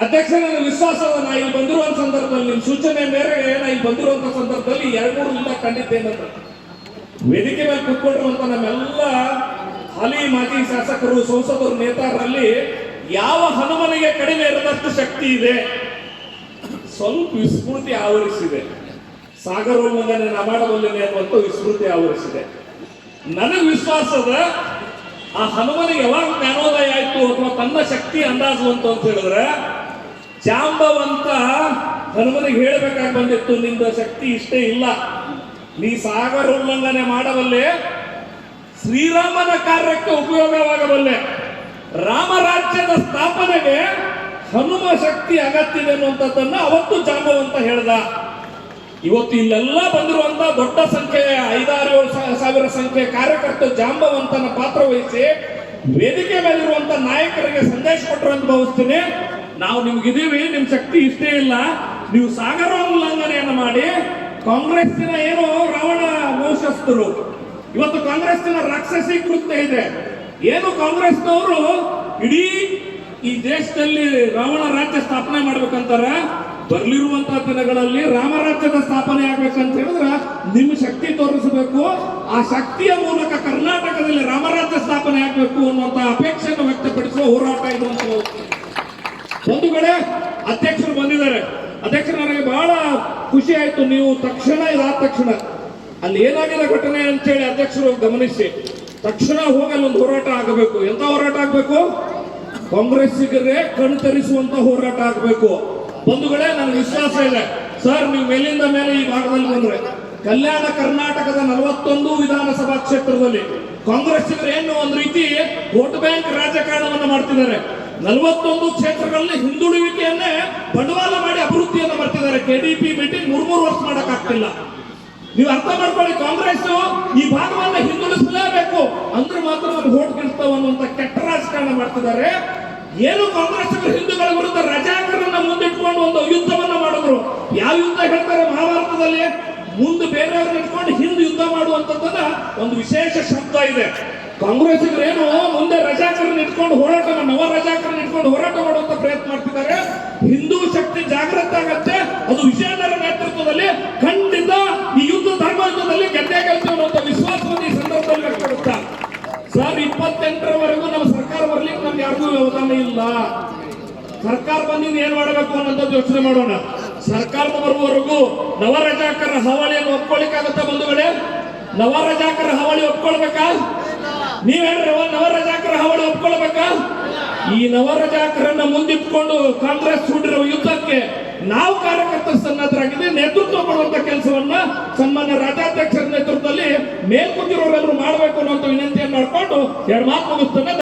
ಅಧ್ಯಕ್ಷ, ನನ್ನ ವಿಶ್ವಾಸದ ನಾ ಇಲ್ಲಿ ಬಂದಿರುವಂತ ಸಂದರ್ಭದಲ್ಲಿ ನಿಮ್ಮ ಸೂಚನೆ ಮೇರೆಗೆ ನಾ ಇಲ್ಲಿ ಬಂದಿರುವಂತ ಸಂದರ್ಭದಲ್ಲಿ 2-3 ಇಲ್ಲ ಕಂಡಿದ್ದೇನಂತ ವೇದಿಕೆ ಮೇಲೆ ಕೂತ್ಕೊಂಡಿರುವಂತ ನಮ್ಮೆಲ್ಲ ಹಾಲಿ ಮಾಜಿ ಶಾಸಕರು, ಸಂಸದರು, ನೇತಾರರಲ್ಲಿ ಯಾವ ಹನುಮನಿಗೆ ಕಡಿಮೆ ಇರದಷ್ಟು ಶಕ್ತಿ ಇದೆ, ಸ್ವಲ್ಪ ವಿಸ್ಮೃತಿ ಆವರಿಸಿದೆ. ಸಾಗರೋಲ್ಲಂಘನೆ ನಾ ಮಾಡಬಲ್ಲೇನೆ ಅನ್ನುವಂಥ ವಿಸ್ಮೃತಿ ಆವರಿಸಿದೆ. ನನಗೆ ವಿಶ್ವಾಸದ ಆ ಹನುಮನಿಗೆ ಯಾವಾಗ ಜ್ಞಾನೋದಯ ಆಯ್ತು ಅಥವಾ ತನ್ನ ಶಕ್ತಿ ಅಂದಾಜು ಅಂತ ಹೇಳಿದ್ರೆ, ಜಾಂಬವಂತ ಹನುಮನಿಗೆ ಹೇಳಬೇಕಾಗಿ ಬಂದಿತ್ತು, ನಿಂದ ಶಕ್ತಿ ಇಷ್ಟೇ ಇಲ್ಲ, ನೀ ಸಾಗರ ಉಲ್ಲಂಘನೆ ಮಾಡಬಲ್ಲೆ, ಶ್ರೀರಾಮನ ಕಾರ್ಯಕ್ಕೆ ಉಪಯೋಗವಾಗಬಲ್ಲೆ, ರಾಮರಾಜ್ಯದ ಸ್ಥಾಪನೆಗೆ ಹನುಮ ಶಕ್ತಿ ಅಗತ್ಯವಿದೆ ಅನ್ನುವಂಥದ್ದನ್ನ ಅವತ್ತು ಜಾಂಬವಂತ ಹೇಳ್ದ. ಇವತ್ತು ಇಲ್ಲೆಲ್ಲ ಬಂದಿರುವಂತ ದೊಡ್ಡ ಸಂಖ್ಯೆಯ 5-7 ಸಾವಿರ ಸಂಖ್ಯೆಯ ಕಾರ್ಯಕರ್ತರು ಜಾಂಬವಂತನ ಪಾತ್ರ ವಹಿಸಿ ವೇದಿಕೆ ಮೇಲಿರುವಂತ ನಾಯಕರಿಗೆ ಸಂದೇಶ ಕೊಟ್ಟರು ಅಂತ ಭಾವಿಸ್ತೀನಿ. ನಾವು ನಿಮ್ಗಿದೀವಿ, ನಿಮ್ ಶಕ್ತಿ ಇಷ್ಟೇ ಇಲ್ಲ, ನೀವು ಸಾಗರ ಉಲ್ಲಂಘನೆಯನ್ನು ಮಾಡಿ ಕಾಂಗ್ರೆಸ್ಸಿನ ಏನು ರಾವಣ ವಂಶಸ್ಥರು, ಇವತ್ತು ಕಾಂಗ್ರೆಸ್ಸಿನ ರಾಕ್ಷಸಿ ಕೃತ್ಯ ಇದೆ. ಏನು ಕಾಂಗ್ರೆಸ್ನವರು ಇಡೀ ಈ ದೇಶದಲ್ಲಿ ರಾವಣ ರಾಜ್ಯ ಸ್ಥಾಪನೆ ಮಾಡ್ಬೇಕಂತಾರೆ, ಬರ್ಲಿರುವಂತಹ ದಿನಗಳಲ್ಲಿ ರಾಮರಾಜ್ಯದ ಸ್ಥಾಪನೆ ಆಗ್ಬೇಕಂತ ಹೇಳಿದ್ರೆ ನಿಮ್ಮ ಶಕ್ತಿ ತೋರಿಸಬೇಕು, ಆ ಶಕ್ತಿಯ ಮೂಲಕ ಕರ್ನಾಟಕದಲ್ಲಿ ರಾಮರಾಜ್ಯ ಸ್ಥಾಪನೆ ಆಗ್ಬೇಕು ಅನ್ನುವಂತ ಅಪೇಕ್ಷೆಯನ್ನು ವ್ಯಕ್ತಪಡಿಸುವ ಹೋರಾಟ ಇದು ಅಂತ ಒಂದು ಕಡೆ ಅಧ್ಯಕ್ಷರು ಬಂದಿದ್ದಾರೆ. ಅಧ್ಯಕ್ಷರು, ನನಗೆ ಬಹಳ ಖುಷಿ ಆಯ್ತು, ನೀವು ತಕ್ಷಣ ಇದಾದ ತಕ್ಷಣ ಅಲ್ಲಿ ಏನಾಗಿದೆ ಘಟನೆ ಅಂತೇಳಿ ಅಧ್ಯಕ್ಷರು ಗಮನಿಸಿ ತಕ್ಷಣ ಹೋಗಿ ಅಲ್ಲೊಂದು ಹೋರಾಟ ಆಗಬೇಕು. ಎಂತ ಹೋರಾಟ ಆಗ್ಬೇಕು? ಕಾಂಗ್ರೆಸ್ಸಿಗರೇ ಕಣ್ ತರಿಸುವಂತ ಹೋರಾಟ ಆಗಬೇಕು. ಬಂಧುಗಳೇ, ನನಗೆ ವಿಶ್ವಾಸ ಇದೆ ಸರ್, ನೀವು ಮೇಲಿಂದ ಮೇಲೆ ಈ ಭಾಗದಲ್ಲಿ ಬಂದ್ರೆ ಕಲ್ಯಾಣ ಕರ್ನಾಟಕದ 41 ವಿಧಾನಸಭಾ ಕ್ಷೇತ್ರದಲ್ಲಿ ಕಾಂಗ್ರೆಸ್ಸಿಗರು ಏನು ಒಂದು ರೀತಿ ವೋಟ್ ಬ್ಯಾಂಕ್ ರಾಜಕಾರಣವನ್ನು ಮಾಡ್ತಿದ್ದಾರೆ. 41 ಕ್ಷೇತ್ರಗಳಲ್ಲಿ ಹಿಂದುಳಿವಿಕೆಯನ್ನೇ ಬಂಡವಾಳ ಮಾಡಿ ಅಭಿವೃದ್ಧಿಯನ್ನು ಮಾಡ್ತಿದ್ದಾರೆ. KDP ಮೀಟಿಂಗ್ 3 ವರ್ಷ ಮಾಡಕ್ ಆಗ್ತಿಲ್ಲ. ನೀವು ಅರ್ಥ ಮಾಡ್ಕೊಳ್ಳಿ, ಕಾಂಗ್ರೆಸ್ ಈ ಭಾಗವನ್ನ ಹಿಂದುಳಿಸಲೇಬೇಕು ಅಂದ್ರೆ ಮಾತ್ರ ನಾವು ವೋಟ್ ಗೆಲ್ತಾವ ಅನ್ನುವಂತ ಕೆಟ್ಟ ರಾಜಕಾರಣ ಮಾಡ್ತಿದ್ದಾರೆ. ಏನು ಕಾಂಗ್ರೆಸ್ ಹಿಂದೂಗಳ ವಿರುದ್ಧ ರಜಾಕರನ್ನ ಮುಂದಿಟ್ಕೊಂಡು ಒಂದು ಯುದ್ಧವನ್ನ ಮಾಡಿದ್ರು. ಯಾವ ಯುದ್ಧ ಹೇಳ್ತಾರೆ ಮಹಾಭಾರತದಲ್ಲಿ? ಮುಂದೆ ಬೇರೆಯವ್ರನ್ನ ಇಟ್ಕೊಂಡು ಹಿಂದೆ ಯುದ್ಧ ಮಾಡುವಂತದ್ದನ್ನ ಒಂದು ವಿಶೇಷ ಶಬ್ದ ಇದೆ. ಕಾಂಗ್ರೆಸ್ಸಿಗರೇನು ಮುಂದೆ ರಜಾಕರನ್ನ ಇಟ್ಕೊಂಡು ಹೋರಾಟ, ನವ ರಜಾಕರನ್ನ ಇಟ್ಕೊಂಡು ಹೋರಾಟ ಮಾಡುವಂತ ಪ್ರಯತ್ನ ಮಾಡ್ತಿದ್ದಾರೆ. ಹಿಂದೂ ಶಕ್ತಿ ಜಾಗೃತ ಆಗತ್ತೆ, ಅದು ವಿಜಯನಗರ ನೇತೃತ್ವದಲ್ಲಿ ಖಂಡಿತ ಈ ಯುದ್ಧ ಧರ್ಮ ಯುದ್ಧದಲ್ಲಿ ಗೆದ್ದೇ ಗೆಲ್ತೀವಿ ಅನ್ನುವಂತ ವಿಶ್ವಾಸವನ್ನು ಈ ಸಂದರ್ಭದಲ್ಲಿ ವ್ಯಕ್ತಪಡಿಸ್ತಾ ಸರ್, 28ರವರೆಗೂ ನಮ್ಮ ಸರ್ಕಾರ ಬರ್ಲಿಕ್ಕೆ ನಮ್ಗೆ ಯಾರಿಗೂ ವ್ಯವಧಾನ ಇಲ್ಲ. ಸರ್ಕಾರ ಬಂದಿದ್ದು ಏನ್ ಮಾಡಬೇಕು ಅನ್ನೋದು ಯೋಚನೆ ಮಾಡೋಣ. ಸರ್ಕಾರ ಬರುವವರೆಗೂ ನವ ರಜಾಕರ ಹಾವಳಿಯನ್ನು ಒಪ್ಕೊಳ್ಳಿಕ್ಕಾಗತ್ತ ಬಂಧುಗಳೇ? ನವ ರಜಾಕರ ಹಾವಳಿ ಒಪ್ಕೊಳ್ಬೇಕಾ? ನೀವ್ ಹೇಳ್ರಿ, ನವ ರಜಾಕರ ಹಾವಳಿ ಒಪ್ಕೊಳ್ಬೇಕಾ? ಈ ನವ ರಜಾಕರನ್ನ ಮುಂದಿಟ್ಕೊಂಡು ಕಾಂಗ್ರೆಸ್ ಹೂಡಿರುವ ಯುದ್ಧಕ್ಕೆ ನಾವು ಕಾರ್ಯಕರ್ತರ ಸನ್ನದ್ಧರಾಗಿದ್ದೀವಿ. ನೇತೃತ್ವ ಕೊಡುವಂತ ಕೆಲಸವನ್ನ ಸನ್ಮಾನ್ಯ ರಾಜ್ಯಾಧ್ಯಕ್ಷರ ನೇತೃತ್ವದಲ್ಲಿ ಮೇಲ್ಕೂತಿರೋರೆಲ್ಲರೂ ಮಾಡಬೇಕು ಅನ್ನುವಂತ ವಿನಂತಿಯನ್ನು ಮಾಡ್ಕೊಂಡು 2 ಮಾತು ಮುಗಿಸ್ತೇನೆ.